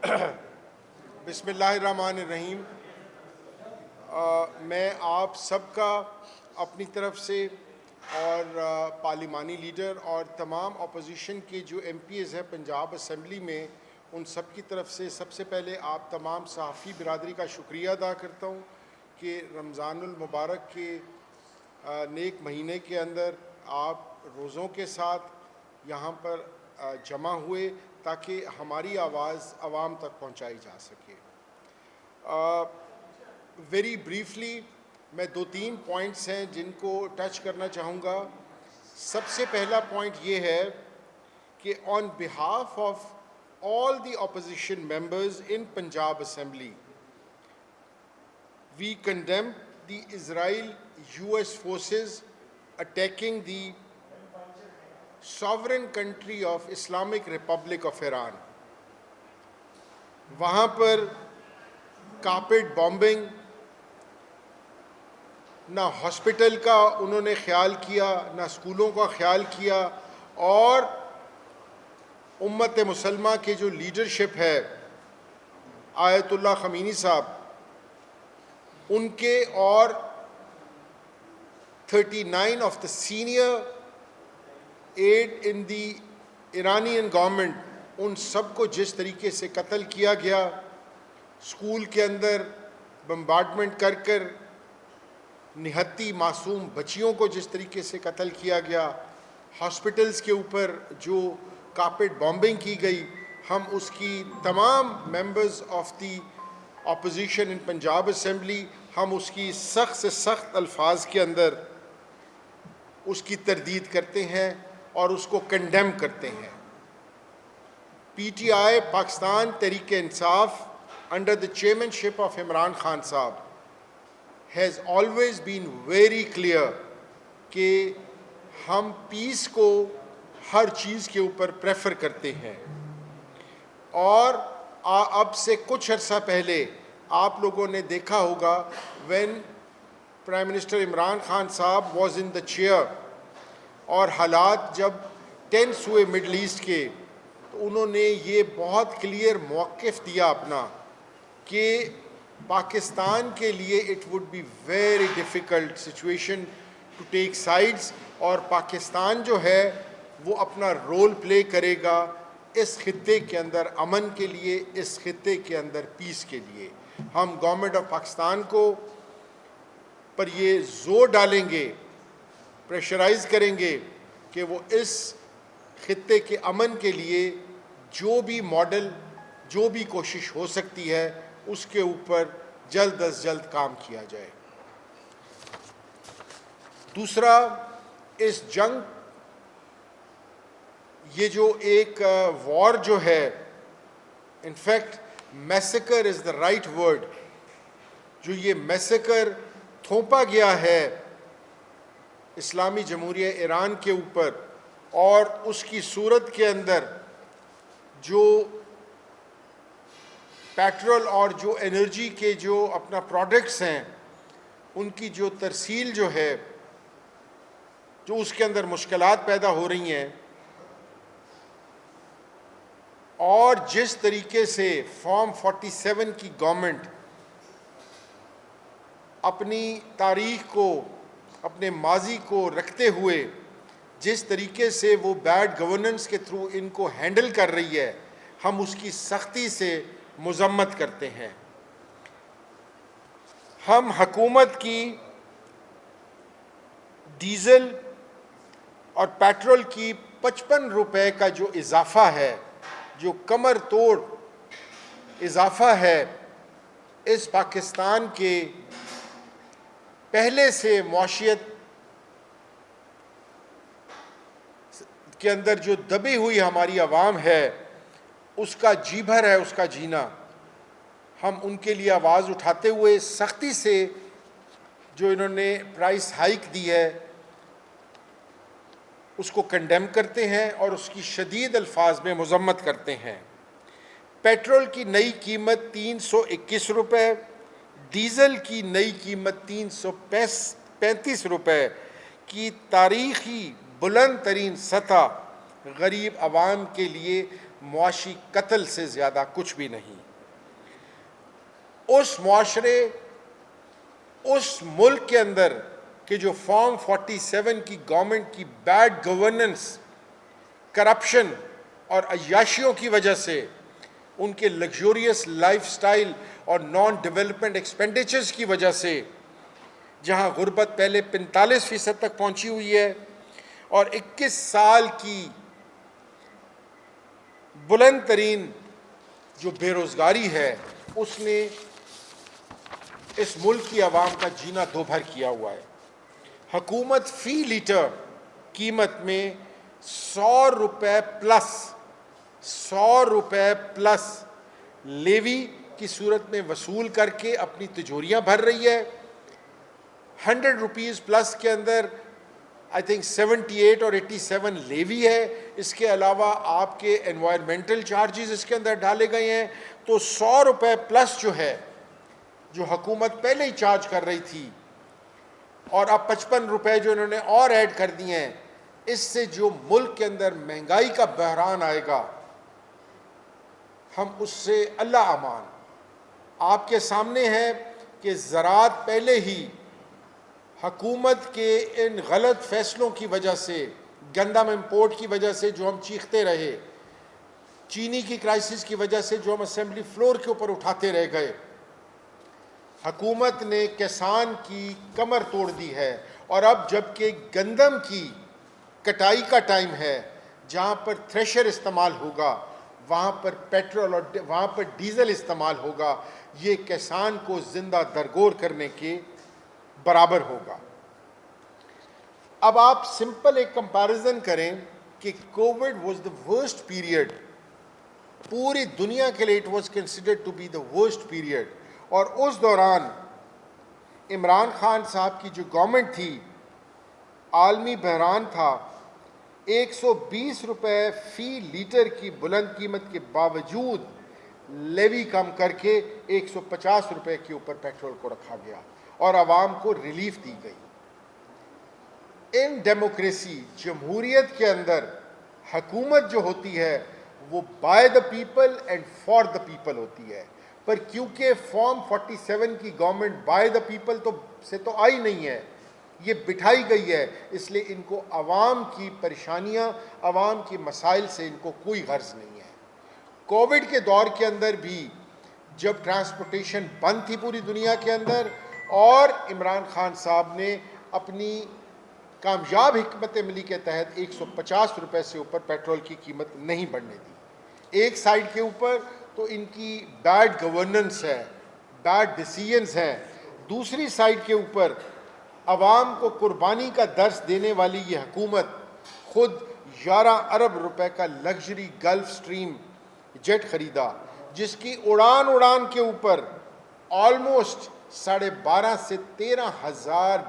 بسم اللہ الرحمن الرحیم. میں آپ سب کا اپنی طرف سے اور پارلیمانی لیڈر اور تمام اپوزیشن کے جو ایم پی ایز ہیں پنجاب اسمبلی میں، ان سب کی طرف سے سب سے پہلے آپ تمام صحافی برادری کا شکریہ ادا کرتا ہوں کہ رمضان المبارک کے نیک مہینے کے اندر آپ روزوں کے ساتھ یہاں پر جمع ہوئے تاکہ ہماری آواز عوام تک پہنچائی جا سکے. ویری بریفلی میں 2-3 پوائنٹس ہیں جن کو ٹچ کرنا چاہوں گا. سب سے پہلا پوائنٹ یہ ہے کہ on behalf of all the opposition members in Punjab Assembly, we condemn the Israel-US forces attacking the sovereign country of Islamic Republic of Iran. وہاں پر کارپیٹ بامبنگ، نہ ہاسپٹل کا انہوں نے خیال کیا، نہ اسکولوں کا خیال کیا، اور امت مسلمہ کے جو لیڈرشپ ہے آیت اللہ خمینی صاحب، ان کے اور 39 of the senior aide in the Iranian government, ان سب کو جس طریقے سے قتل کیا گیا، اسکول کے اندر بمبارڈمنٹ کر کر نہتی معصوم بچیوں کو جس طریقے سے قتل کیا گیا، ہاسپٹلز کے اوپر جو کارپیٹ بامبنگ کی گئی، ہم اس کی تمام members of the opposition in Punjab assembly, ہم اس کی سخت سے سخت الفاظ کے اندر اس کی تردید کرتے ہیں اور اس کو کنڈیم کرتے ہیں. P T I Pakistan Tehreek Insaf under the chairmanship of Imran Khan Saab has always been very clear کہ ہم پیس کو ہر چیز کے اوپر پریفر کرتے ہیں. اور اب سے کچھ عرصہ پہلے آپ لوگوں نے دیکھا ہوگا when prime minister Imran Khan صاحب was in the chair اور حالات جب ٹینس ہوئے مڈل ایسٹ کے، تو انہوں نے یہ بہت کلیئر موقف دیا اپنا کہ پاکستان کے لیے it would be very difficult situation to take sides, اور پاکستان جو ہے وہ اپنا رول پلے کرے گا اس خطے کے اندر امن کے لیے، اس خطے کے اندر پیس کے لیے. ہم گورنمنٹ آف پاکستان کو پر یہ زور ڈالیں گے، پریشرائز کریں گے کہ وہ اس خطے کے امن کے لیے جو بھی ماڈل، جو بھی کوشش ہو سکتی ہے اس کے اوپر جلد از جلد کام کیا جائے. دوسرا، اس جنگ، یہ جو ایک وار جو ہے، in fact massacre is the right word, جو یہ میسیکر تھوپا گیا ہے اسلامی جمہوریہ ایران کے اوپر، اور اس کی صورت کے اندر جو پیٹرول اور جو انرجی کے جو اپنا پروڈکٹس ہیں، ان کی جو ترسیل جو ہے، جو اس کے اندر مشکلات پیدا ہو رہی ہیں، اور جس طریقے سے فارم 47 کی گورنمنٹ اپنی تاریخ کو، اپنے ماضی کو رکھتے ہوئے جس طریقے سے وہ بیڈ گورننس کے تھرو ان کو ہینڈل کر رہی ہے، ہم اس کی سختی سے مذمت کرتے ہیں. ہم حکومت کی ڈیزل اور پیٹرول کی 55 روپے کا جو اضافہ ہے، جو کمر توڑ اضافہ ہے، اس پاکستان کے پہلے سے معاشیت کے اندر جو دبی ہوئی ہماری عوام ہے، اس کا جی بھر ہے، اس کا جینا. ہم ان کے لیے آواز اٹھاتے ہوئے سختی سے جو انہوں نے پرائس ہائیک دی ہے اس کو کنڈیم کرتے ہیں اور اس کی شدید الفاظ میں مذمت کرتے ہیں. پیٹرول کی نئی قیمت 321 روپے، ڈیزل کی نئی قیمت 335 روپے کی تاریخی بلند ترین سطح غریب عوام کے لیے معاشی قتل سے زیادہ کچھ بھی نہیں۔ اس معاشرے، اس ملک کے اندر کہ جو فارم 47 کی گورنمنٹ کی بیڈ گورننس، کرپشن اور عیاشیوں کی وجہ سے، ان کے لگزوریس لائف سٹائل اور نان ڈیولپمنٹ ایکسپینڈیچرز کی وجہ سے، جہاں غربت پہلے 45% تک پہنچی ہوئی ہے اور 21 سال کی بلند ترین جو بے روزگاری ہے، اس نے اس ملک کی عوام کا جینا دو بھر کیا ہوا ہے۔ حکومت فی لیٹر قیمت میں 100 روپے پلس لیوی کی صورت میں وصول کر کے اپنی تجوریاں بھر رہی ہے۔ 100 روپیز پلس کے اندر آئی تھنک 78 اور 87 لیوی ہے۔ اس کے علاوہ آپ کے انوائرمنٹل چارجز اس کے اندر ڈالے گئے ہیں۔ تو 100 روپے پلس جو ہے، جو حکومت پہلے ہی چارج کر رہی تھی، اور اب 55 روپے جو انہوں نے اور ایڈ کر دیے ہیں، اس سے جو ملک کے اندر مہنگائی کا بحران آئے گا، ہم اس سے اللہ امان۔ آپ کے سامنے ہے کہ زراعت پہلے ہی حکومت کے ان غلط فیصلوں کی وجہ سے، گندم امپورٹ کی وجہ سے جو ہم چیختے رہے، چینی کی کرائسس کی وجہ سے جو ہم اسمبلی فلور کے اوپر اٹھاتے رہ گئے، حکومت نے کسان کی کمر توڑ دی ہے۔ اور اب جب کہ گندم کی کٹائی کا ٹائم ہے، جہاں پر تھریشر استعمال ہوگا، وہاں پر پیٹرول اور وہاں پر ڈیزل استعمال ہوگا، یہ کسان کو زندہ درگور کرنے کے برابر ہوگا۔ اب آپ سمپل ایک کمپیریزن کریں کہ Covid was the worst period, پوری دنیا کے لیے it was considered to be the worst period, اور اس دوران عمران خان صاحب کی جو گورنمنٹ تھی، عالمی بحران تھا، 120 روپے فی لیٹر کی بلند قیمت کے باوجود لیوی کم کر کے 150 روپے کے اوپر پیٹرول کو رکھا گیا اور عوام کو ریلیف دی گئی۔ ان ڈیموکریسی، جمہوریت کے اندر حکومت جو ہوتی ہے وہ by the people and for the people ہوتی ہے، پر کیونکہ فارم 47 کی گورنمنٹ بائی دا پیپل تو آئی نہیں ہے، یہ بٹھائی گئی ہے، اس لیے ان کو عوام کی پریشانیاں، عوام کی مسائل سے ان کو کوئی غرض نہیں ہے۔ کووڈ کے دور کے اندر بھی جب ٹرانسپورٹیشن بند تھی پوری دنیا کے اندر، اور عمران خان صاحب نے اپنی کامیاب حکمت عملی کے تحت 150 روپے سے اوپر پیٹرول کی قیمت نہیں بڑھنے دی۔ ایک سائڈ کے اوپر تو ان کی بیڈ گورننس ہے، بیڈ ڈیسیژنز ہیں، دوسری سائڈ کے اوپر عوام کو قربانی کا درس دینے والی یہ حکومت خود 11 ارب روپے کا لگژری گلف سٹریم جیٹ خریدا، جس کی اڑان کے اوپر آلموسٹ 12.5 سے $13,000